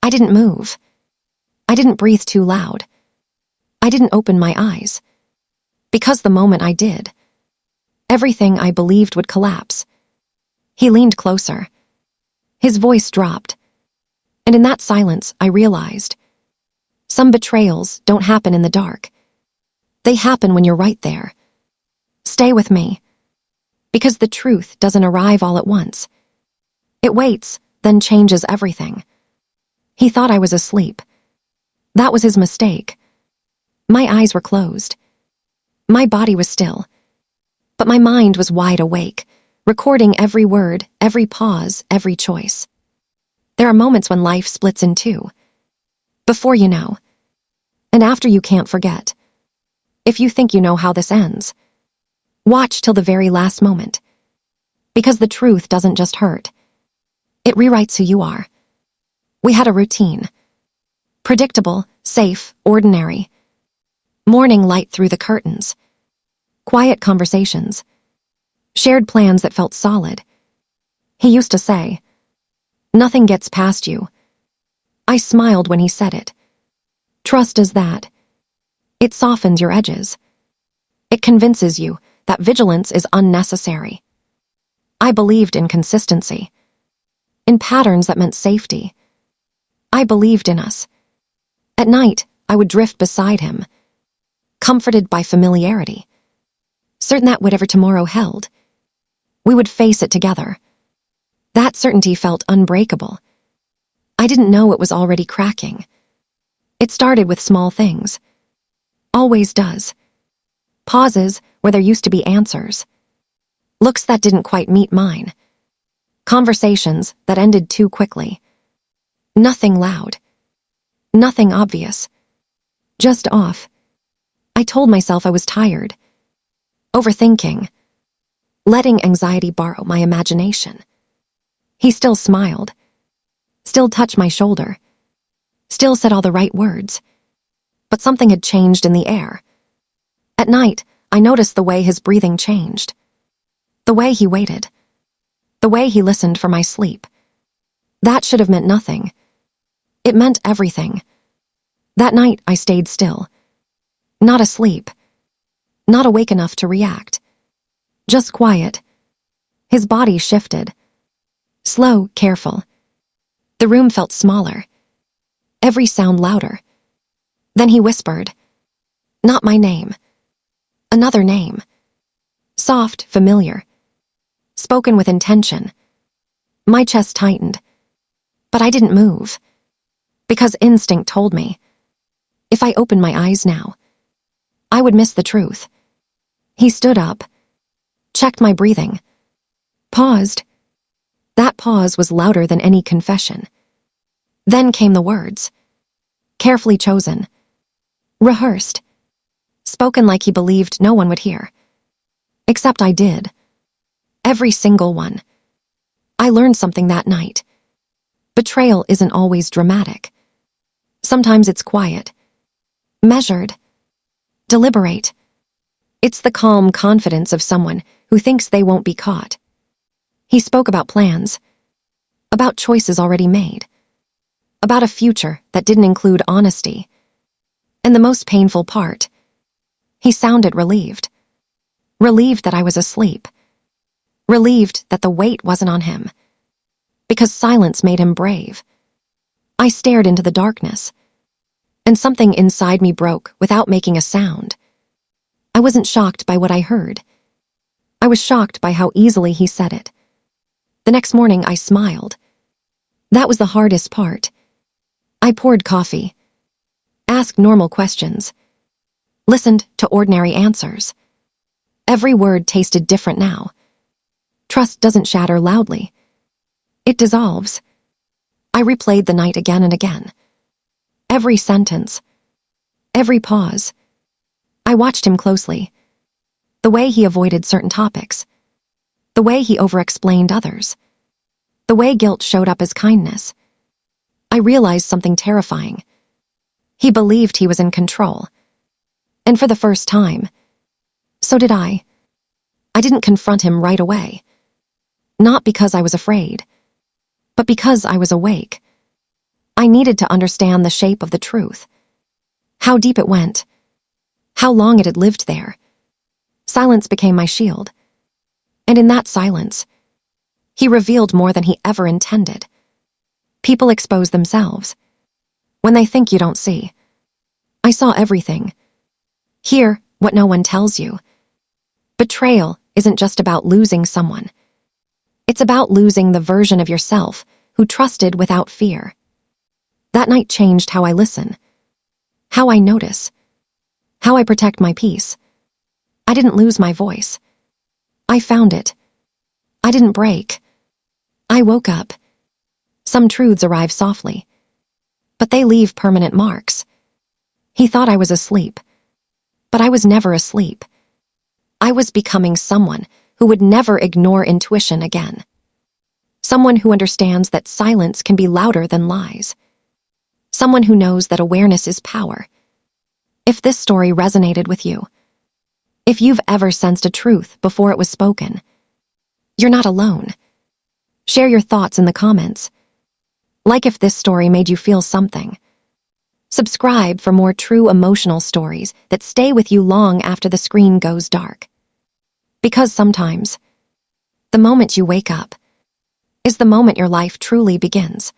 I didn't move. I didn't breathe too loud. I didn't open my eyes. Because the moment I did, everything I believed would collapse. He leaned closer. His voice dropped. And in that silence, I realized, some betrayals don't happen in the dark. They happen when you're right there. Stay with me. Because the truth doesn't arrive all at once. It waits, then changes everything. He thought I was asleep. That was his mistake. My eyes were closed. My body was still. But my mind was wide awake, recording every word, every pause, every choice. There are moments when life splits in two. Before you know. And after you can't forget. If you think you know how this ends, watch till the very last moment. Because the truth doesn't just hurt. It rewrites who you are. We had a routine. Predictable, safe, ordinary. Morning light through the curtains. Quiet conversations. Shared plans that felt solid. He used to say, "Nothing gets past you." I smiled when he said it. Trust is that. It softens your edges. It convinces you that vigilance is unnecessary. I believed in consistency. In patterns that meant safety. I believed in us. At night, I would drift beside him, comforted by familiarity, certain that whatever tomorrow held, we would face it together. That certainty felt unbreakable. I didn't know it was already cracking. It started with small things. Always does. Pauses where there used to be answers. Looks that didn't quite meet mine. Conversations that ended too quickly. Nothing loud. Nothing obvious. Just off. I told myself I was tired. Overthinking. Letting anxiety borrow my imagination. He still smiled. Still touched my shoulder. Still said all the right words. But something had changed in the air. At night, I noticed the way his breathing changed. The way he waited. The way he listened for my sleep. That should have meant nothing. It meant everything. That night, I stayed still. Not asleep. Not awake enough to react. Just quiet. His body shifted. Slow, careful. The room felt smaller. Every sound louder. Then he whispered. Not my name. Another name. Soft, familiar. Spoken with intention. My chest tightened. But I didn't move. Because instinct told me. If I opened my eyes now, I would miss the truth. He stood up. Checked my breathing. Paused. That pause was louder than any confession. Then came the words. Carefully chosen. Rehearsed. Spoken like he believed no one would hear. Except I did. Every single one. I learned something that night. Betrayal isn't always dramatic. Sometimes it's quiet. Measured. Deliberate. It's the calm confidence of someone who thinks they won't be caught. He spoke about plans. About choices already made. About a future that didn't include honesty. And the most painful part, he sounded relieved. Relieved that I was asleep. Relieved that the weight wasn't on him. Because silence made him brave. I stared into the darkness. And something inside me broke without making a sound. I wasn't shocked by what I heard. I was shocked by how easily he said it. The next morning I smiled. That was the hardest part. I poured coffee. Asked normal questions. Listened to ordinary answers. Every word tasted different now. Trust doesn't shatter loudly. It dissolves. I replayed the night again and again. Every sentence. Every pause. I watched him closely. The way he avoided certain topics. The way he overexplained others. The way guilt showed up as kindness. I realized something terrifying. He believed he was in control. And for the first time, so did I. I didn't confront him right away. Not because I was afraid, but because I was awake. I needed to understand the shape of the truth, how deep it went, how long it had lived there. Silence became my shield. And in that silence, he revealed more than he ever intended. People expose themselves when they think you don't see. I saw everything. Hear what no one tells you. Betrayal isn't just about losing someone. It's about losing the version of yourself who trusted without fear. That night changed how I listen, how I notice, how I protect my peace. I didn't lose my voice. I found it. I didn't break. I woke up. Some truths arrive softly, but they leave permanent marks. He thought I was asleep, but I was never asleep. I was becoming someone who would never ignore intuition again. Someone who understands that silence can be louder than lies. Someone who knows that awareness is power. If this story resonated with you, if you've ever sensed a truth before it was spoken, you're not alone. Share your thoughts in the comments. Like if this story made you feel something. Subscribe for more true emotional stories that stay with you long after the screen goes dark. Because sometimes, the moment you wake up is the moment your life truly begins.